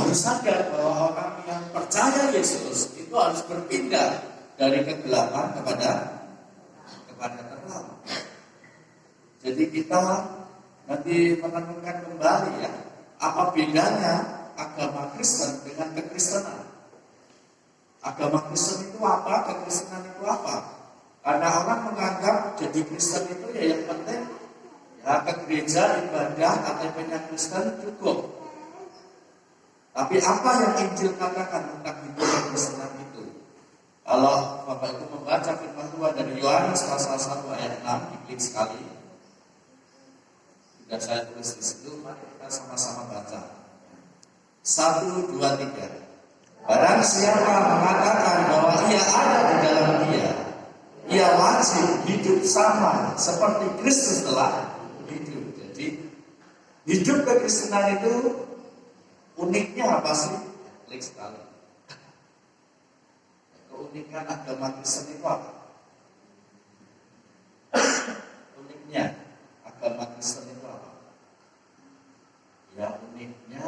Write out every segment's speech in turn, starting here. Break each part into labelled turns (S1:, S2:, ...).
S1: harus sadar bahwa orang yang percaya Yesus itu harus berpindah dari kegelapan kepada terang. Jadi kita nanti menemukan kembali ya, apa bedanya agama Kristen dengan kekristenan. Agama Kristen itu apa? Kekristenan itu apa? Karena orang menganggap jadi Kristen itu ya yang penting ya ke gereja, ibadah, KTP-nya Kristen cukup. Tapi apa yang Injil katakan tentang hidup kekristenan itu? Kalau Bapak Ibu membaca firman Tuhan dari Yohanes pasal 1 ayat 6, diklik sekali. Sudah saya tulis di situ, mari kita sama-sama baca. 1, 2, 3. Barang siapa mengatakan bahwa ia ada di dalam dia, ia wajib hidup sama seperti Kristus telah hidup. Jadi hidup kekristenan itu uniknya apa sih? Klik sekali. Keunikan agama Kristen itu apa? Uniknya agama Kristen itu apa? Ya uniknya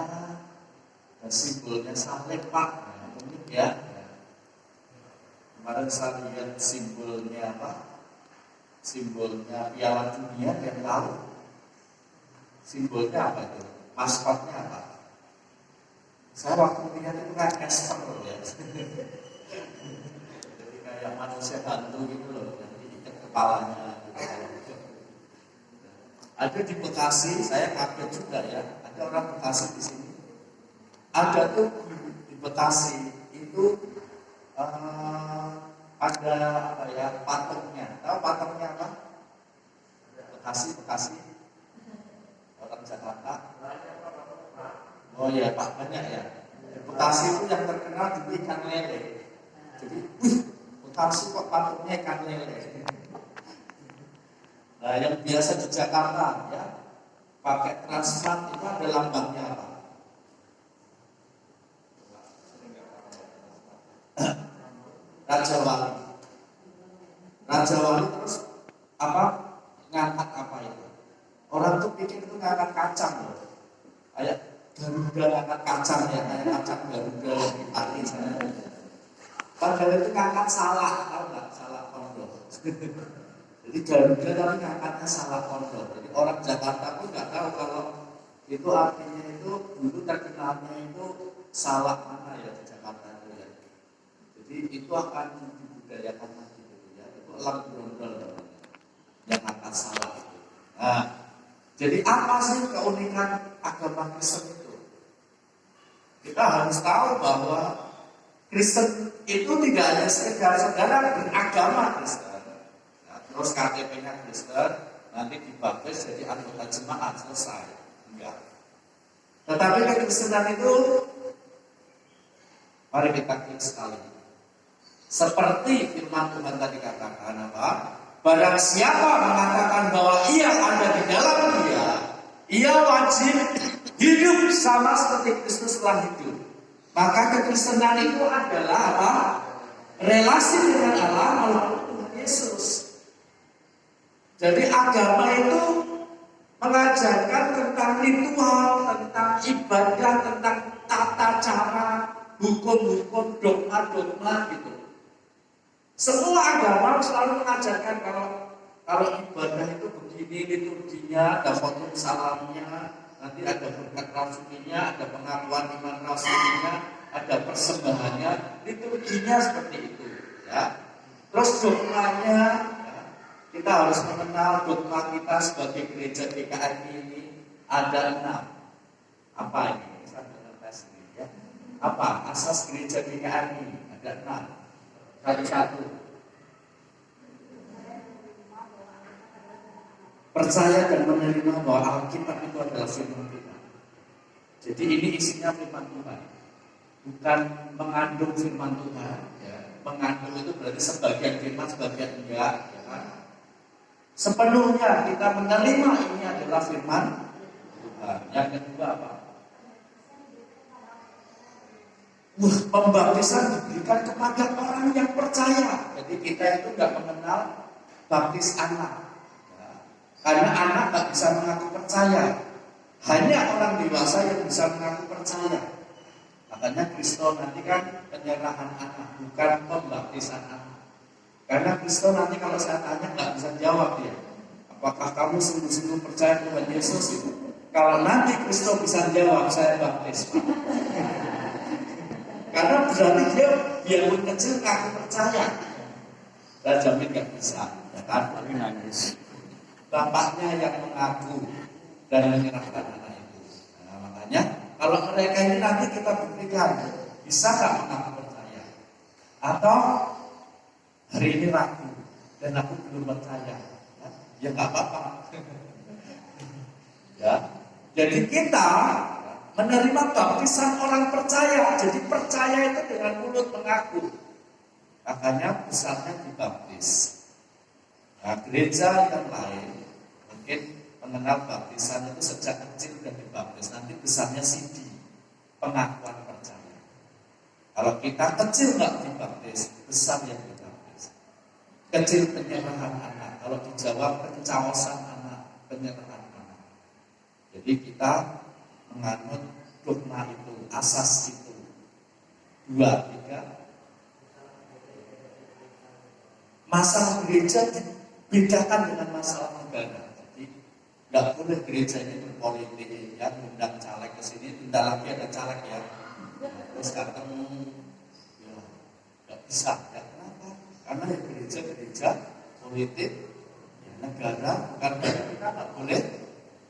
S1: dan simbolnya salib, Pak. Ya, unik ya. Kemarin saya lihat simbolnya apa? Simbolnya Piala Dunia yang tahu. Simbolnya apa itu? Maskotnya apa? Saya waktu lihat itu kan Casper ya. Jadi kayak manusia hantu gitu loh. Jadi ikat kepalanya. Gitu. Ada di Bekasi, saya kaget juga ya. Ada orang Bekasi di sini. Ada tuh di Bekasi itu ada apa ya patungnya. Tahu patungnya apa? Bekasi. Orang Jakarta. Oh ya Pak, banyak ya. Di Bekasi itu yang terkenal di ikan lele. Jadi, Bekasi kok patungnya ikan lele. Nah, yang biasa di Jakarta ya pakai Transmart itu ada lambangnya apa? Raja Wali terus apa? Ngangkat apa itu? Orang tuh pikir itu ngangkat kacang loh. Kayak Garuda ngangkat kacang ya, kayak kacang Garuda di pati sana. Padahal itu ngangkat salak, tahu nggak? Salak kondok. Jadi Garuda tapi ngangkatnya salak kondok. Jadi orang Jakarta pun nggak tahu kalau itu artinya itu dulu terkenalnya itu salak mana ya di Jakarta itu ya. Jadi itu akan dibudayakan lagi gitu ya. Itu elang brondol yang ngangkat salak itu. Nah, jadi apa sih keunikan agama Kristen itu? Kita harus tahu bahwa Kristen itu tidak hanya sekedar saudara beragama Kristen, nah, terus KTP-nya Kristen, nanti dibaptis jadi anggota jemaat selesai, enggak. Tetapi kekristenan itu, mari kita klik sekali. Seperti firman Tuhan tadi katakan apa? Barang siapa mengatakan bahwa ia ada di dalam dia, ia wajib hidup sama seperti Kristus telah hidup. Maka kekristenan itu adalah apa? Relasi dengan Allah melalui Tuhan Yesus. Jadi agama itu mengajarkan tentang ritual, tentang ibadah, tentang tata cara, hukum-hukum, dogma-dogma gitu. Semua agama selalu mengajarkan kalau ibadah itu begini, liturginya, ada foto salamnya, nanti ada berkat rasulinya, ada pengakuan iman rasulinya, ada persembahannya, liturginya seperti itu. Ya. Terus dogmanya, ya, kita harus mengenal dogma kita sebagai gereja GKI ini ada 6. Apa ini? Saya tes ini ya. Apa asas gereja GKI ini? Ada 6. Satu-satu. Percaya dan menerima bahwa Alkitab itu adalah firman Tuhan. Jadi ini isinya firman Tuhan, bukan mengandung firman Tuhan. Ya. Mengandung itu berarti sebagian firman, sebagian enggak. Ya kan? Sepenuhnya kita menerima ini adalah firman Tuhan. Yang kedua apa? Pembaptisan diberikan kepada orang yang percaya. Jadi kita itu nggak mengenal baptis anak, ya. Karena anak nggak bisa mengaku percaya. Hanya orang dewasa yang bisa mengaku percaya. Makanya Kristo nanti kan penyerahan anak, bukan pembaptisan anak. Karena Kristo nanti kalau saya tanya nggak bisa jawab dia. Apakah kamu sungguh-sungguh percaya Tuhan Yesus itu? Kalau nanti Kristo bisa jawab, saya baptis, Pak. Karena berarti dia biarpun kecil aku percaya. Saya jamin nggak bisa, ya kan? Tapi nangis. Bapaknya yang mengaku dan menyerahkan anak itu. Nah, makanya kalau mereka ini nanti kita buktikan, bisa nggak mengaku percaya? Atau hari ini ragu dan aku belum percaya, ya nggak apa-apa. Ya, jadi kita menerima baptisan orang percaya. Jadi percaya itu dengan mulut mengaku. Makanya besarnya dibaptis. Nah, gereja yang lain mungkin mengenal baptisan itu sejak kecil dan dibaptis. Nanti besarnya CD, pengakuan percaya. Kalau kita kecil nggak dibaptis, besar yang dibaptis. Kecil penyerahan anak. Kalau dijawab pencaosan anak, penyerahan anak. Jadi kita menganut dogma itu, asas itu. 2, 3. Masalah gereja dibedakan dengan masalah negara. Jadi nggak boleh gereja ini berpolitik, ya, undang caleg ke sini, undang lagi ada caleg ya. Terus datang, ya nggak bisa. Ya, kenapa? Karena ya gereja politik, ya, negara bukan kita nggak boleh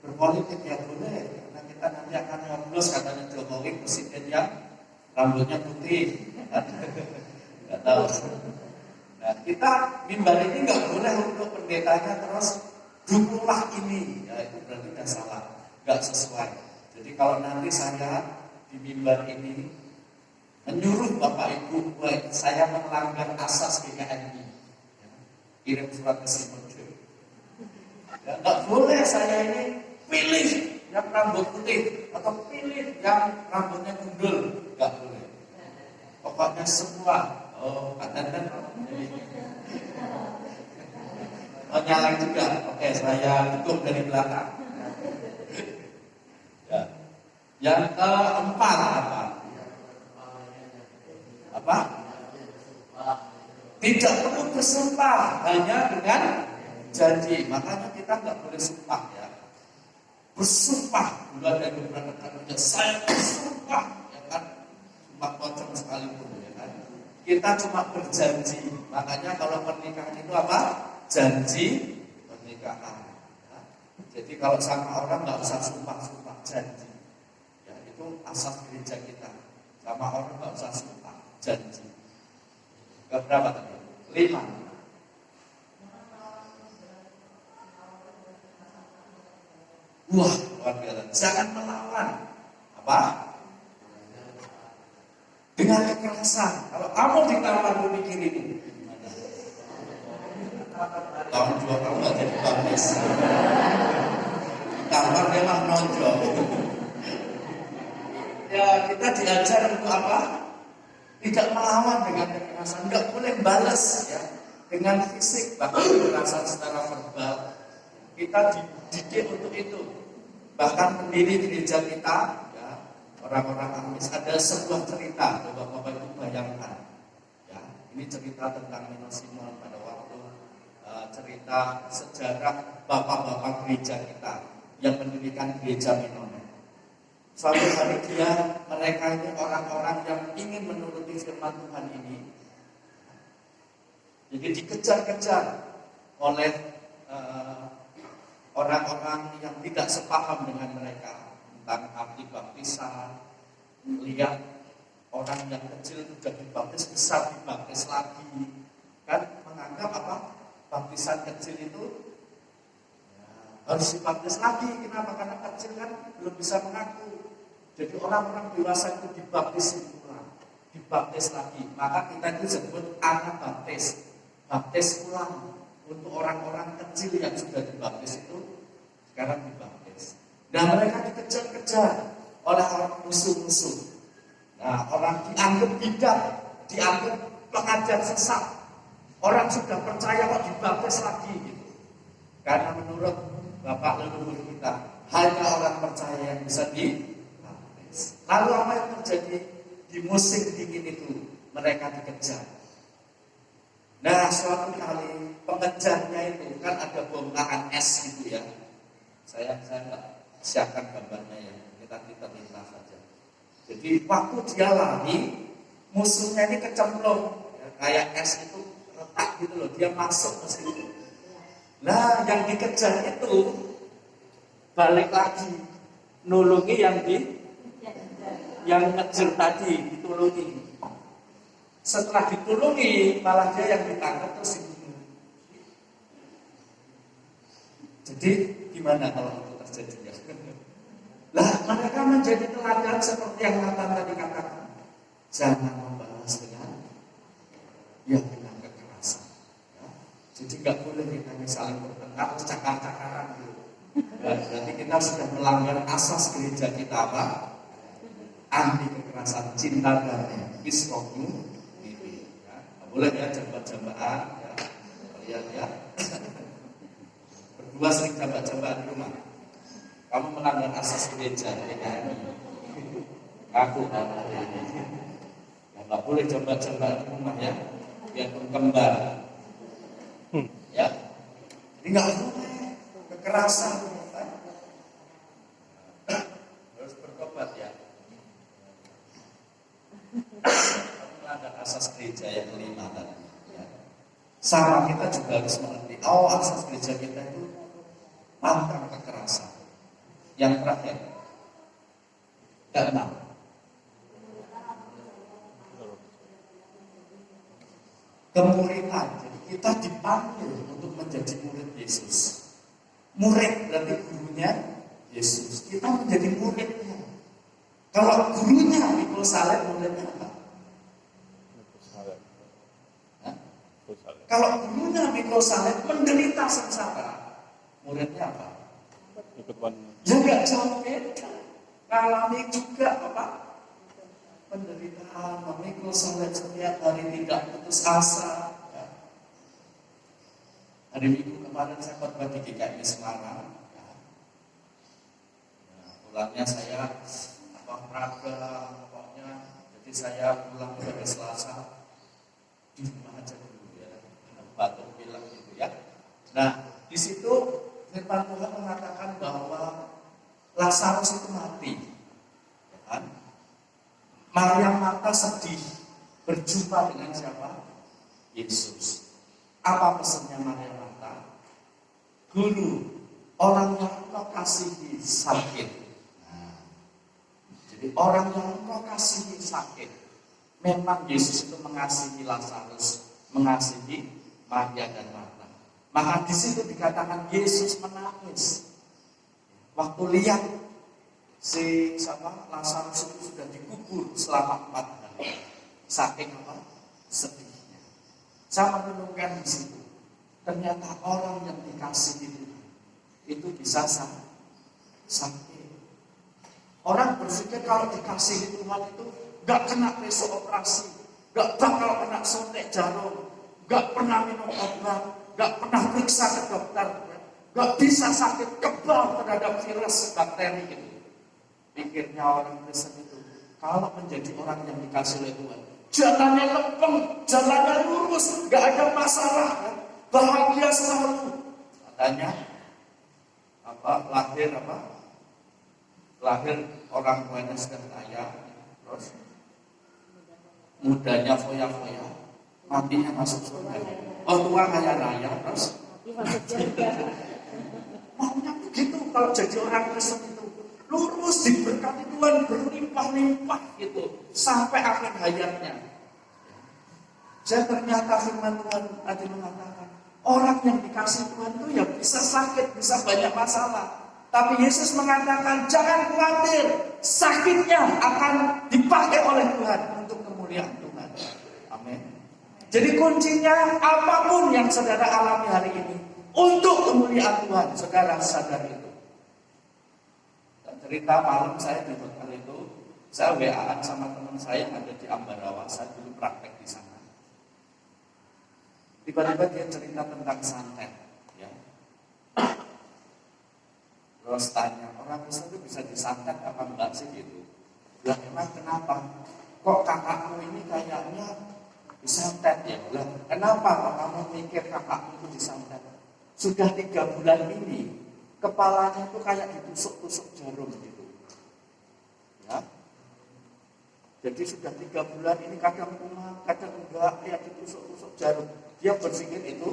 S1: berpolitik, ya boleh. Karena kita nanti akan nyoblos katanya Jokowi presiden yang rambutnya putih. Nggak tahu. Nah, kita mimbar ini nggak boleh untuk pendetanya terus dukunglah ini, ya itu berarti tidak salah, nggak sesuai. Jadi kalau nanti saya di mimbar ini menyuruh Bapak Ibu, baik saya melanggar asas GKMI, ya, kirim surat ke Simon, ya nggak boleh saya ini pilih yang rambut putih atau pilih yang rambutnya gundul, nggak boleh. Pokoknya semua. Oh, katanya nyalek juga. Oke, saya dukung dari belakang. Ya. Yang keempat apa? Tidak perlu bersumpah, hanya dengan janji. Makanya kita nggak boleh sumpah, ya. Bersumpah, dulu ada beberapa kata saya bersumpah, ya kan? Sumpah pocong sekalipun. Kita cuma berjanji. Makanya kalau pernikahan itu apa? Janji pernikahan. Ya. Jadi kalau sama orang nggak usah sumpah-sumpah, janji. Ya, itu asas gereja kita. Sama orang nggak usah sumpah, janji. Keberapa tadi? 5. Wah, luar biasa. Jangan melawan. Apa? Dengan kekerasan. Kalau kamu ditawar lu mikir ini, tahun 2 tahun nggak jadi baptis. Ditawar memang nonjol. Ya kita diajar untuk apa? Tidak melawan dengan kekerasan. Nggak boleh balas, ya, dengan fisik, bahkan kekerasan secara verbal. Kita dididik untuk itu. Bahkan pendiri gereja kita, orang-orang Amis, ada sebuah cerita, Bapak-bapak itu bayangkan, ya, ini cerita tentang Nino Simon pada waktu cerita sejarah bapak-bapak gereja kita yang mendirikan gereja Minonet. Suatu hari mereka ini orang-orang yang ingin menuruti firman Tuhan ini, jadi dikejar-kejar oleh orang-orang yang tidak sepaham dengan mereka tentang arti baptisan. Lihat orang yang kecil sudah dibaptis, besar dibaptis lagi, kan menganggap apa? Baptisan kecil itu ya, harus dibaptis lagi. Kenapa? Karena kecil kan belum bisa mengaku. Jadi orang-orang dewasa itu dibaptis ulang, dibaptis lagi. Maka kita itu sebut anak baptis, baptis ulang. Untuk orang-orang kecil yang sudah dibaptis itu sekarang dibaptis. Nah, mereka dikejar-kejar oleh orang musuh-musuh. Nah, orang dianggap bidat, dianggap pengajar sesat. Orang sudah percaya kok dibaptis lagi gitu. Karena menurut Bapak leluhur kita, hanya orang percaya yang bisa dibaptis. Lalu apa yang terjadi? di musim dingin itu mereka dikejar. Nah, suatu kali pengejarnya itu kan ada bongkahan es gitu ya. Saya nggak siapkan gambarnya ya, kita minta saja. Jadi waktu dia lari, musuhnya ini kecemplung, ya, kayak es itu retak gitu loh, dia masuk ke situ. Nah, yang dikejar itu balik lagi, nulungi yang ngejar tadi, ditulungi. Setelah ditulungi, malah dia yang ditangkap terus dibunuh. Jadi gimana kalau itu terjadi? Lah, mereka menjadi teladan seperti yang Nathan tadi katakan. Jangan membalas dengan kekerasan. Ya. Jadi nggak boleh kita saling bertengkar, cakar-cakaran gitu. Nah, berarti kita sudah melanggar asas gereja kita apa? Anti kekerasan, cinta damai, peace community. Ya. Nggak boleh ya jambak-jambakan. Ya. Kalian ya. Berdua sering jambak-jambakan di rumah. Kamu melanggar asas gereja, ya. Aku nggak boleh jambak-jambakan di rumah ya. Biarpun kembar. Ya. Jadi nggak boleh kekerasan. Harus bertobat ya. Kamu melanggar asas gereja yang kelima tadi. Ya. Sama kita juga harus mengerti. Asas gereja kita itu pantang kekerasan. Yang terakhir, keenam, kemuritan. Jadi kita dipanggil untuk menjadi murid Yesus. Murid berarti gurunya Yesus. Kita menjadi muridnya. Kalau gurunya Mikul Saleh, muridnya apa? Kalau gurunya Mikul Saleh menderita sengsara, muridnya apa? Juga jauh beda. Ngalami juga apa? Penderitaan, memikul Saleh setiap hari tidak putus asa. Ya. Hari Minggu kemarin saya khotbah di GKI Semarang. Ya. Pulangnya saya raga, pokoknya. Jadi saya pulang pada Selasa di rumah aja dulu ya. Batuk bilang gitu ya. Nah, di situ firman Tuhan mengatakan bahwa Lazarus itu mati, ya kan? Maria Marta sedih berjumpa dengan siapa? Yesus. Apa pesannya Maria Marta? Guru, orang yang engkau kasihi sakit. Nah, jadi orang yang engkau kasihi sakit. Memang Yesus itu mengasihi Lazarus, mengasihi Maria dan Marta. Maka di situ dikatakan Yesus menangis. Waktu lihat si Lazarus itu sudah dikubur selama 4 hari. Saking apa? Sedihnya. Saya menemukan di situ. Ternyata orang yang dikasihi itu bisa sakit. Orang berpikir kalau dikasihi Tuhan itu gak kena besok operasi, gak bakal kena suntik jarum, gak pernah minum obat, gak pernah periksa ke dokter, gak bisa sakit kebal terhadap virus bakteri gitu. Pikirnya orang Kristen itu, kalau menjadi orang yang dikasih oleh Tuhan, jalannya lempeng, jalannya lurus, gak ada masalah, kan? Bahagia selalu. Katanya lahir orang tuanya sudah kaya, terus mudanya foya-foya, matinya masuk surga. Tua kaya raya, terus maunya begitu. Kalau jadi orang Kristen itu lurus, diberkati Tuhan, berlimpah-limpah gitu sampai akhir hayatnya. Jadi ternyata firman Tuhan tadi mengatakan orang yang dikasih Tuhan itu ya bisa sakit, bisa banyak masalah. Tapi Yesus mengatakan jangan khawatir, sakitnya akan dipakai oleh Tuhan untuk kemuliaan Tuhan. Amin. Jadi kuncinya apapun yang saudara alami hari ini untuk kemuliaan Tuhan, saudara sadar itu. Dan cerita malam saya di hotel itu, saya WA-an sama teman saya yang ada di Ambarawa, saya dulu praktek di sana. Tiba-tiba dia cerita tentang santet, ya. Terus tanya, orang Kristen itu bisa disantet apa enggak sih gitu? Lah emang kenapa? kok kakakmu ini kayaknya disantet ya? Lah, kenapa kok kamu mikir kakakmu itu disantet? Sudah 3 bulan ini kepalanya itu kayak ditusuk-tusuk jarum gitu. Ya. Jadi sudah 3 bulan ini kadang kumat, kadang enggak, kayak ditusuk-tusuk jarum. Dia berpikir itu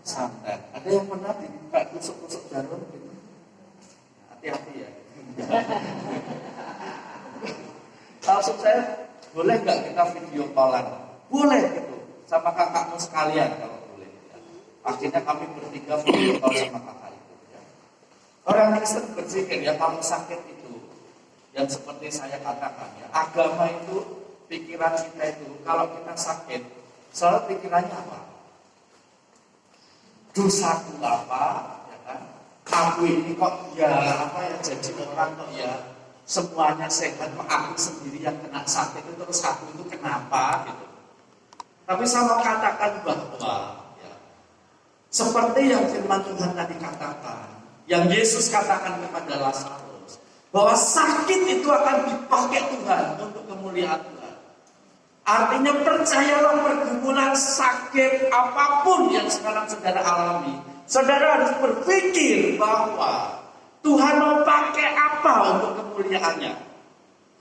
S1: santet. Ada yang pernah ditusuk-tusuk jarum gitu? Hati-hati ya. Maksud saya, boleh nggak kita video callan? Boleh gitu, sama kakakmu sekalian kalau boleh. Ya. Akhirnya kami bertiga video call sama kakak itu. Ya. Orang Kristen berpikir ya kamu sakit itu, yang seperti saya katakan ya, agama itu, pikiran kita itu, kalau kita sakit, selalu pikirannya apa? Dosaku apa? Ya kan? Aku ini kok ya apa ya jadi orang kok ya semuanya sehat, aku sendiri yang kena sakit itu, terus aku itu kenapa gitu. Tapi saya mau katakan bahwa ya, seperti yang firman Tuhan tadi katakan, yang Yesus katakan kepada Lazarus, bahwa sakit itu akan dipakai Tuhan untuk kemuliaan Tuhan. Artinya percayalah, pergumulan sakit apapun yang sekarang saudara alami, saudara harus berpikir bahwa Tuhan mau pakai apa untuk kemuliaannya.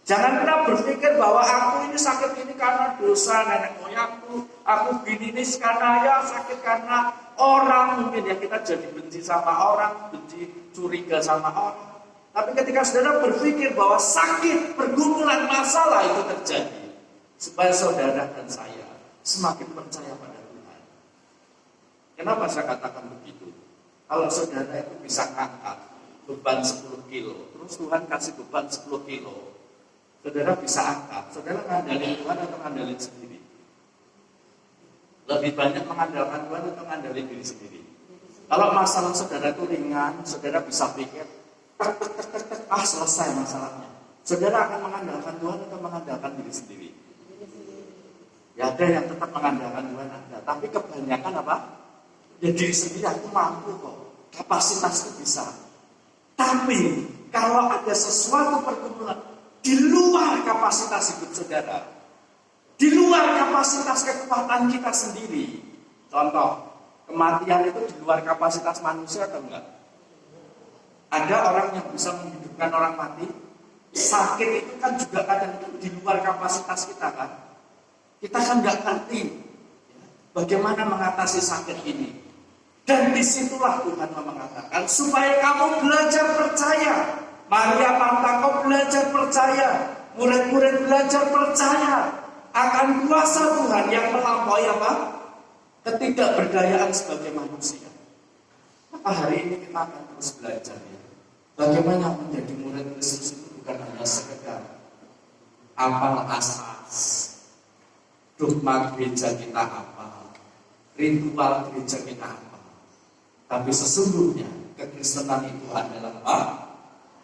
S1: Jangan pernah berpikir bahwa aku ini sakit ini karena dosa nenek moyangku, aku gini ini karena ya sakit karena orang, mungkin ya kita jadi benci sama orang, benci curiga sama orang. Tapi ketika saudara berpikir bahwa sakit, pergumulan, masalah itu terjadi, supaya saudara dan saya semakin percaya pada Tuhan. Kenapa saya katakan begitu? Kalau saudara itu bisa ngangkat beban 10 kilo, terus Tuhan kasih beban 10 kilo, saudara bisa angkat, saudara ngandalin Tuhan atau ngandalin sendiri? Lebih banyak mengandalkan Tuhan atau ngandalin diri sendiri? Kalau masalah saudara itu ringan, saudara bisa pikir, selesai masalahnya. Saudara akan mengandalkan Tuhan atau mengandalkan diri sendiri? Ya ada yang tetap mengandalkan Tuhan ada, tapi kebanyakan apa? Ya diri sendiri, aku mampu kok, kapasitasku bisa. Tapi kalau ada sesuatu pergumulan di luar kapasitas hidup saudara, di luar kapasitas kekuatan kita sendiri, contoh, kematian itu di luar kapasitas manusia atau enggak? Ada orang yang bisa menghidupkan orang mati. Sakit itu kan juga kadang itu di luar kapasitas kita kan. Kita kan nggak ngerti bagaimana mengatasi sakit ini. Dan disitulah Tuhan mengatakan supaya kamu belajar percaya. Maria Marta, kau belajar percaya. Murid-murid belajar percaya akan kuasa Tuhan yang melampaui apa? Ketidakberdayaan sebagai manusia. Maka hari ini kita akan terus belajar ya. Bagaimana menjadi murid Kristus itu bukan hanya sekedar apal asas, dogma gereja kita apa, ritual gereja kita apa. Tapi sesungguhnya kekristenan itu adalah apa?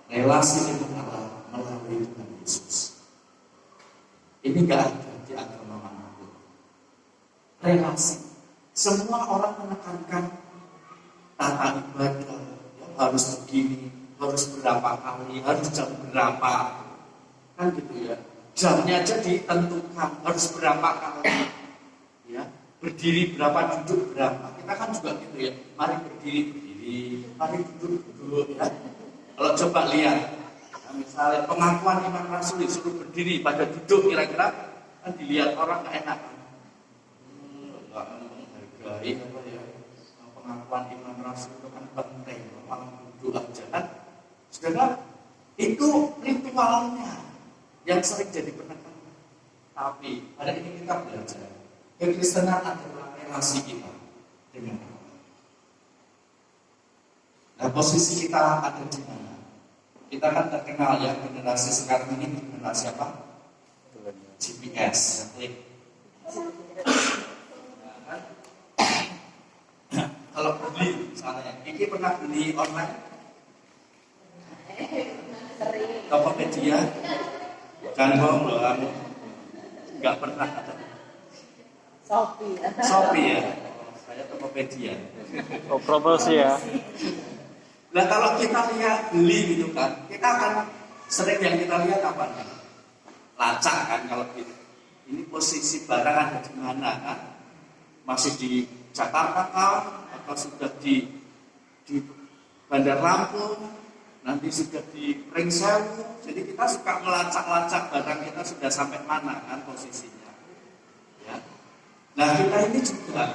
S1: Relasi dengan Allah melalui Tuhan Yesus. Ini gak ada di agama manapun. Relasi. Semua orang menekankan tata ibadah, ya, harus begini, harus berapa kali, harus jam berapa, kan gitu ya. Jamnya aja ditentukan, harus berapa kali, ya. Berdiri berapa, duduk berapa. Kita kan juga gitu ya. Mari berdiri, mari duduk, ya. Kalau coba lihat, ya, misalnya pengakuan iman rasul disuruh berdiri pada duduk, kira-kira kan dilihat orang nggak enak. Nggak menghargai apa ya? Pengakuan iman rasul itu kan penting, malah duduk aja kan. Saudara, itu ritualnya yang sering jadi penekanan. Tapi pada ini kita belajar, kekristenan adalah relasi kita dengan Allah. Nah, posisi kita ada di mana? Kita kan terkenal ya, generasi sekarang ini generasi apa? GPS. Nah, kan? Kalau beli, misalnya, Iki pernah beli online? Tokopedia? Jangan bohong loh, kamu nggak pernah. Shopee ya? Saya Tokopedia.
S2: Oh, promosi ya.
S1: Nah kalau kita lihat beli gitu kan, kita akan sering yang kita lihat apa? lacak kan kalau gitu. Ini posisi barang ada di mana kan? Masih di Jakarta kah? Atau sudah di Bandar Lampung? Nanti sudah di Pringsewu? Jadi kita suka melacak-lacak barang kita sudah sampai mana kan posisinya. Ya. Nah kita ini juga,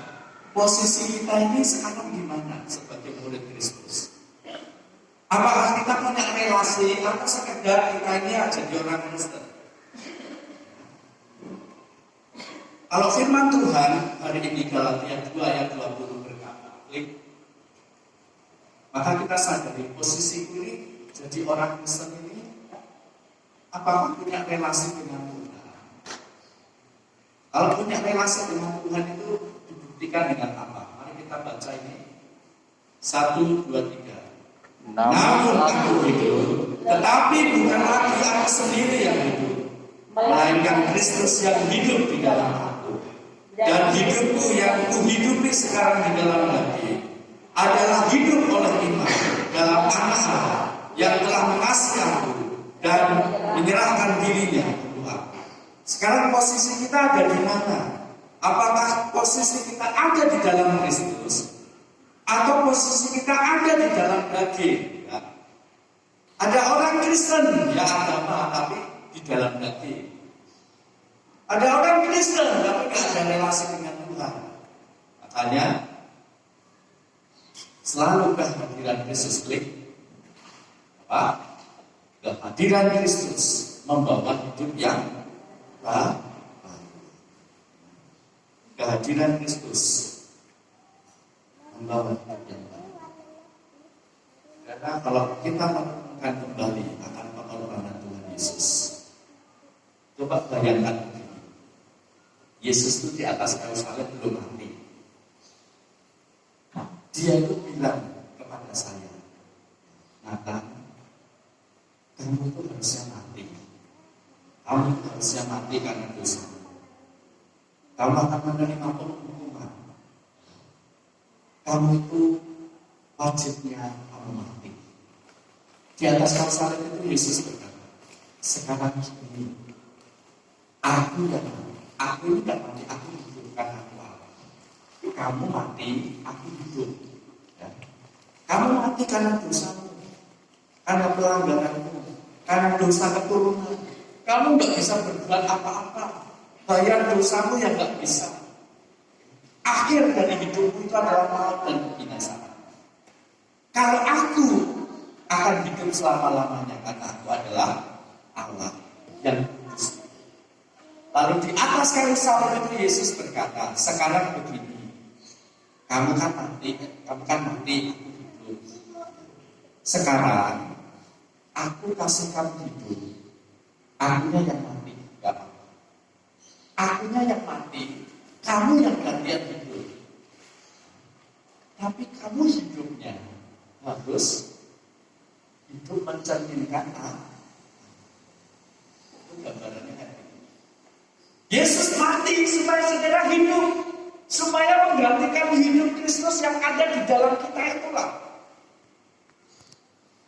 S1: posisi kita ini sekarang gimana sebagai murid Kristus? Apakah kita punya relasi atau sekedar kita ini jadi orang Kristen? Kalau firman Tuhan hari ini Galatia 2 ayat 20 berkata, maka kita sadari posisi ini jadi orang Kristen ini apakah punya relasi dengan Tuhan? Kalau punya relasi dengan Tuhan itu dibuktikan dengan apa? Mari kita baca ini 1, 2, 3. Namun aku hidup, tetapi bukan lagi aku sendiri yang hidup, melainkan Kristus yang hidup di dalam aku. Dan hidupku yang kuhidupi sekarang di dalam daging adalah hidup oleh iman dalam Anak Allah yang telah mengasihi aku dan menyerahkan dirinya ke Tuhan. Sekarang posisi kita ada di mana? Apakah posisi kita ada di dalam Kristus? Atau posisi kita ada di dalam daging? Ya. Ada orang Kristen, ya agama, tapi di dalam daging. Ada orang Kristen, tapi tidak ada relasi dengan Tuhan. Makanya, selalu kehadiran Kristus kehadiran Kristus membawa hidup yang baru. Kehadiran Kristus membawa hidup yang baru. Karena kalau kita menemukan kembali akan pengorbanan Tuhan Yesus, coba bayangkan Yesus itu di atas kayu salib belum mati. Dia itu bilang kepada saya, Nathan, kamu itu harusnya mati. Kamu itu harusnya mati karena dosa. Kamu akan menerima hukuman. Kamu itu wajibnya kamu mati. Di atas kayu salib itu Yesus berkata, sekarang ini aku yang mati. Aku ini tidak mati, aku hidup karena aku Allah. Kamu mati, aku hidup. Ya. Kamu mati karena dosamu, karena pelanggaranmu, karena dosa keturunan. Kamu nggak bisa berbuat apa-apa, bayar dosamu yang nggak bisa. Akhir dari hidupmu itu adalah maut dan kebinasaan. Kalau aku akan hidup selama-lamanya karena aku adalah Allah yang kudus. Lalu di atas kayu salib itu Yesus berkata, sekarang begini, kamu kan mati, aku hidup. Sekarang, aku kasih kamu hidup, akunya yang mati, gak apa-apa. Akunya yang mati, kamu yang gantian hidup. Tapi kamu hidupnya harus hidup mencerminkan aku. Itu gambarannya kan. Yesus mati supaya saudara hidup, supaya menggantikan hidup Kristus yang ada di dalam kita itulah.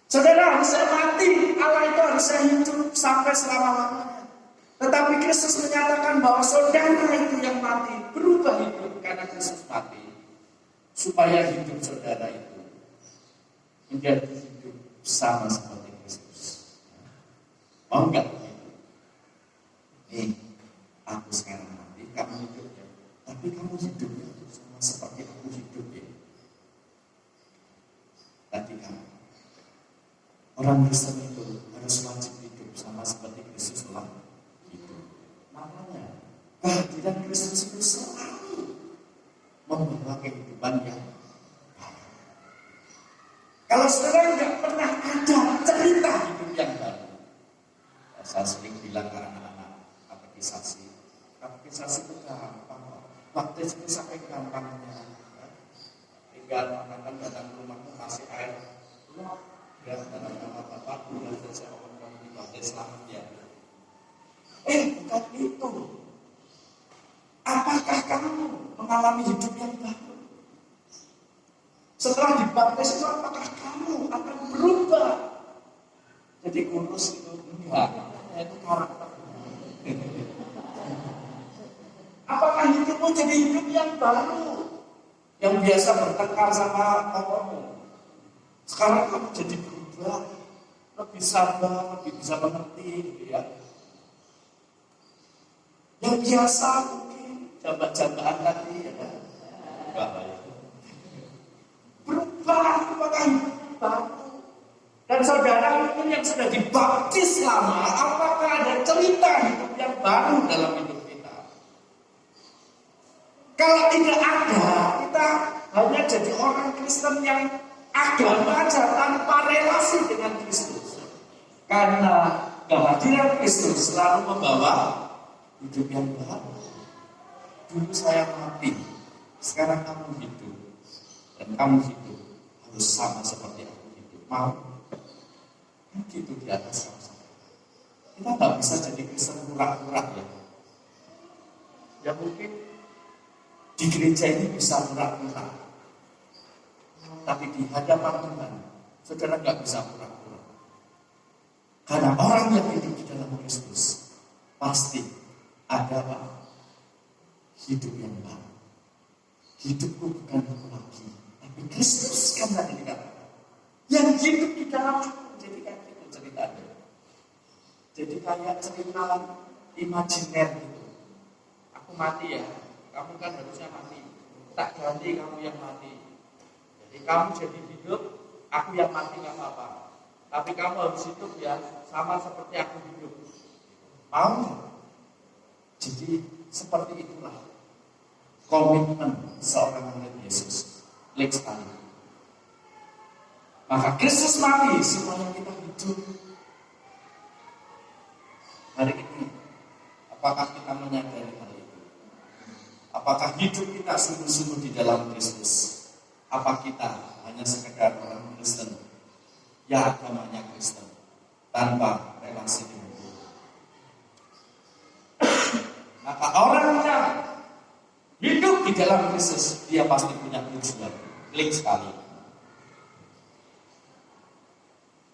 S1: Saudara harusnya mati, Allah itu harusnya hidup sampai selama-lamanya. Tetapi Kristus menyatakan bahwa saudara itu yang mati berubah hidup karena Kristus mati, supaya hidup saudara itu menjadi hidup sama seperti Kristus. Mau enggak? Nih. Aku sekarang mati, kamu hidup ya. Tapi kamu hidupnya sama seperti aku hidup ya. Tadi kamu orang Kristen itu harus wajib hidup sama seperti Kristus telah hidup. Makanya kehadiran Kristus itu selalu membawa kehidupan yang baru. Kalau saudara tidak pernah ada cerita hidup yang baru, saya sering bilang ke anak-anak katekisasi. Katekisasi itu gampang, waktu itu sampai gampangnya. Tinggal makanan datang ke rumahmu kasih air, ya dalam nama Bapa, Tuhan dan saya akan kamu dipakai selamat ya. Bukan itu. Apakah kamu mengalami hidup yang baru? Setelah dibaptis itu apakah kamu akan berubah? Jadi kurus itu enggak, itu karakter. Kamu jadi hidup yang baru. Yang biasa bertengkar sama tokomu. Sekarang kamu jadi berubah. Lebih sabar, lebih bisa mengerti gitu ya. Yang biasa mungkin jambak-jambakan tadi ya kan. Berubah, apakah hidup baru? Dan saudara mungkin yang sudah dibaptis lama, apakah ada cerita hidup yang baru dalam hidup kita? Kalau tidak ada, kita hanya jadi orang Kristen yang agama aja tanpa relasi dengan Kristus. Karena kehadiran Kristus selalu membawa hidup yang baru. Dulu saya mati, sekarang kamu hidup. Dan kamu hidup harus sama seperti aku hidup. Mau? Gitu di atas sama-sama. Kita nggak bisa jadi Kristen murah-murah ya. Ya mungkin di gereja ini bisa murah-murah. Tapi di hadapan Tuhan, saudara nggak bisa murah-murah. Karena orang yang hidup di dalam Kristus pasti ada apa? Hidup yang baru. Hidupku bukan aku lagi, tapi Kristus kan tadi dikatakan. Yang hidup di dalam aku jadi kayak itu ceritanya. Jadi kayak cerita imajiner gitu. Aku mati ya, kamu kan harusnya mati. Tak ganti kamu yang mati. Jadi kamu jadi hidup, aku yang mati nggak apa-apa. Tapi kamu harus hidup ya, sama seperti aku hidup. Mau? Jadi seperti itulah komitmen seorang murid Yesus. Lek sekali. Maka Kristus mati, semuanya kita hidup. Hari ini, apakah kita menyadari hal itu? Apakah hidup kita sungguh-sungguh di dalam Kristus? Apa kita hanya sekedar orang Kristen? Ya, agamanya Kristen, tanpa relasi dengan Tuhan. Maka orang yang hidup di dalam Kristus, dia pasti punya tujuan. Klik sekali.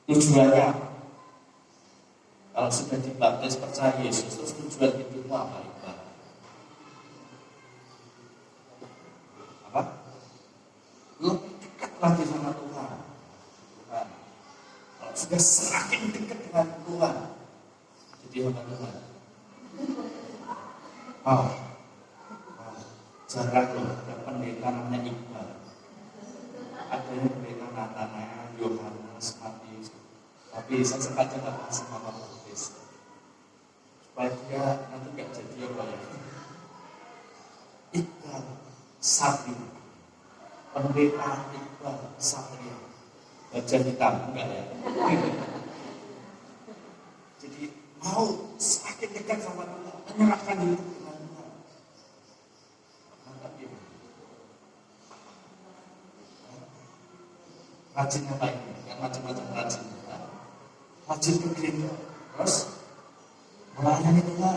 S1: Tujuannya, kalau sudah dibaptis percaya Yesus, terus tujuan hidupmu apa? Apa? Lebih dekat lagi sama Tuhan. Kalau sudah semakin dekat dengan Tuhan, jadi hamba Tuhan. Jarang loh, ada pendeta namanya Iqbal. Ada yang pendeta Nathanael, Yohanes, Matius. Tapi saya sengaja nggak kasih nama baptis supaya dia nanti nggak jadi apa ya. Iqbal Satria, pendeta Iqbal Satria, baca hitam enggak ya? Jadi mau semakin dekat sama Tuhan, menyerahkan hidup dengan Tuhan. Rajin apa ini? Yang macam-macam rajin. Rajin ke gereja, terus melayani Tuhan.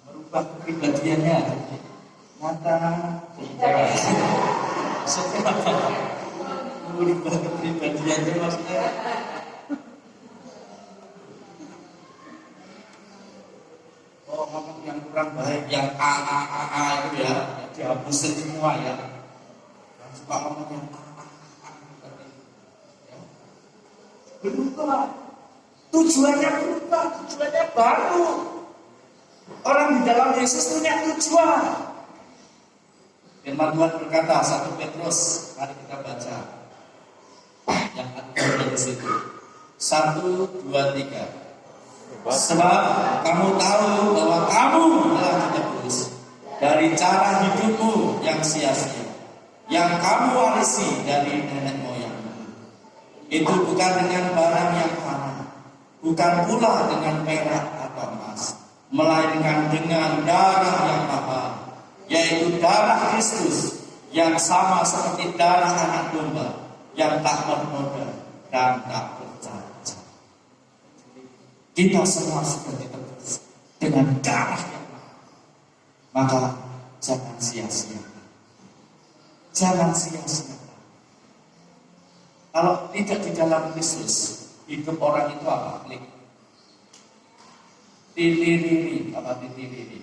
S1: Merubah kepribadiannya, mata maksudnya apa? Merubah kepribadiannya maksudnya. Oh, ngomong yang kurang baik, yang A itu ya, dihapusin semua ya. Yang suka ngomong yang ya. Berubah. Tujuannya berubah, tujuannya baru. Orang di dalam Yesus punya tujuan. Firman Tuhan berkata, 1 Petrus, mari kita baca. Yang ada di situ. 1, 2, 3. Sebab kamu tahu bahwa kamu telah ditebus dari cara hidupmu yang sia-sia, yang kamu warisi dari nenek moyang. Itu bukan dengan barang yang fana, bukan pula dengan perak atau emas, melainkan dengan darah yang mahal, yaitu darah Kristus, yang sama seperti darah anak domba, yang tak bernoda dan tak bercacat. Kita semua sudah ditebus dengan darah yang mahal. Maka jangan sia-siakan. Jangan sia-siakan. Kalau tidak di dalam Kristus, Hidup orang itu apa? Klik. Titiriri, apa titiriri?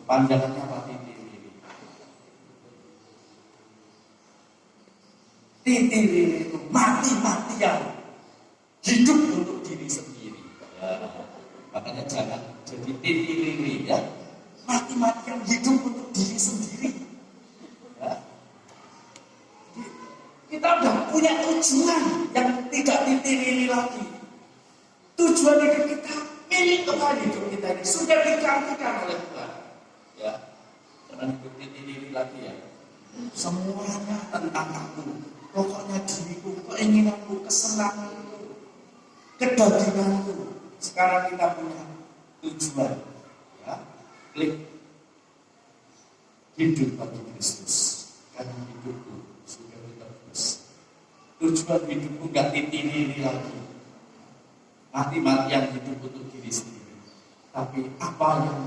S1: Kepanjangannya apa titiriri? Titiriri itu mati-matian hidup untuk diri sendiri. Ya, makanya jangan jadi titiriri ya. Mati-matian hidup untuk diri sendiri. Ya. Kita udah punya tujuan yang tidak titiriri lagi. Tujuan hidup kita, milik Tuhan hidup kita ini sudah digantikan oleh Tuhan. Ya, jangan hidup titiriri lagi ya. Semuanya tentang aku. Pokoknya diriku, keinginanku, kesenanganku, kedaginganku. Sekarang kita punya tujuan. Ya, klik. Hidup bagi Kristus. Karena hidupku sudah ditebus. Tujuan hidupku gak titiriri lagi. Mati-matian hidup untuk diri sendiri. Tapi apa yang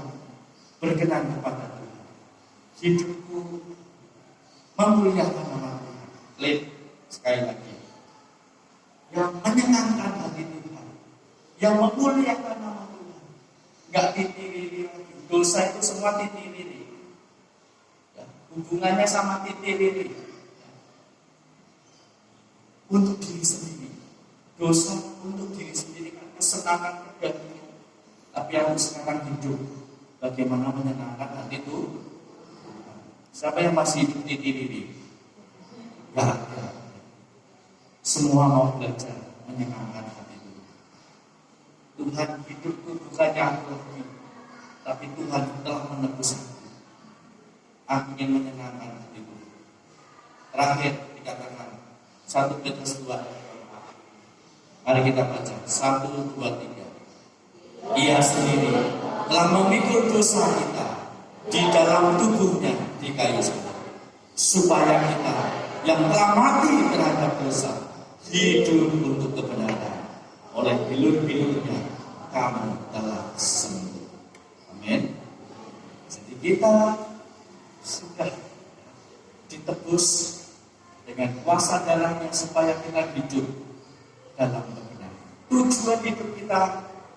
S1: berkenan kepada Tuhan? Hidupku memuliakan nama Tuhan. Klik. Sekali lagi, yang menyenangkan hati Tuhan, yang memuliakan nama Tuhan, nggak titiriri lagi. Dosa itu semua titiriri, ya, hubungannya sama titiriri, ya. Untuk diri sendiri, dosa untuk diri sendiri kan kesenangan kedagingan. Tapi aku sekarang hidup, bagaimana menyenangkan hati Tuhan? Siapa yang masih hidup titiriri? Ya. Semua mau belajar menyenangkan hati Tuhan. Tuhan hidupku bukannya aku lagi, tapi Tuhan telah menebus aku. Aku ingin menyenangkan hati Tuhan. Terakhir dikatakan 1 Petrus 2 ayat 4. Mari kita baca 1, 2, 3. Ia sendiri telah memikul dosa kita di dalam tubuhnya di kayu salib, supaya kita yang telah mati terhadap dosa hidup untuk kebenaran. Oleh bilur-bilurnya kamu telah sembuh. Amin. Jadi kita sudah ditebus dengan kuasa darahnya supaya kita hidup dalam kebenaran. Tujuan hidup kita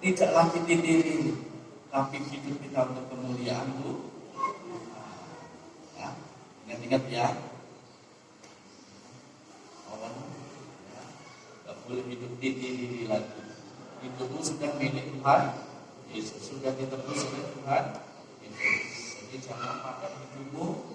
S1: tidak lagi titiriri, tapi hidup kita untuk kemuliaan Tuhan. Ya, ingat-ingat ya. Boleh hidup titiriri lagi. Hidupmu sudah milik Tuhan Yesus, sudah ditebus oleh Tuhan Yesus. Jadi jangan pakai hidupmu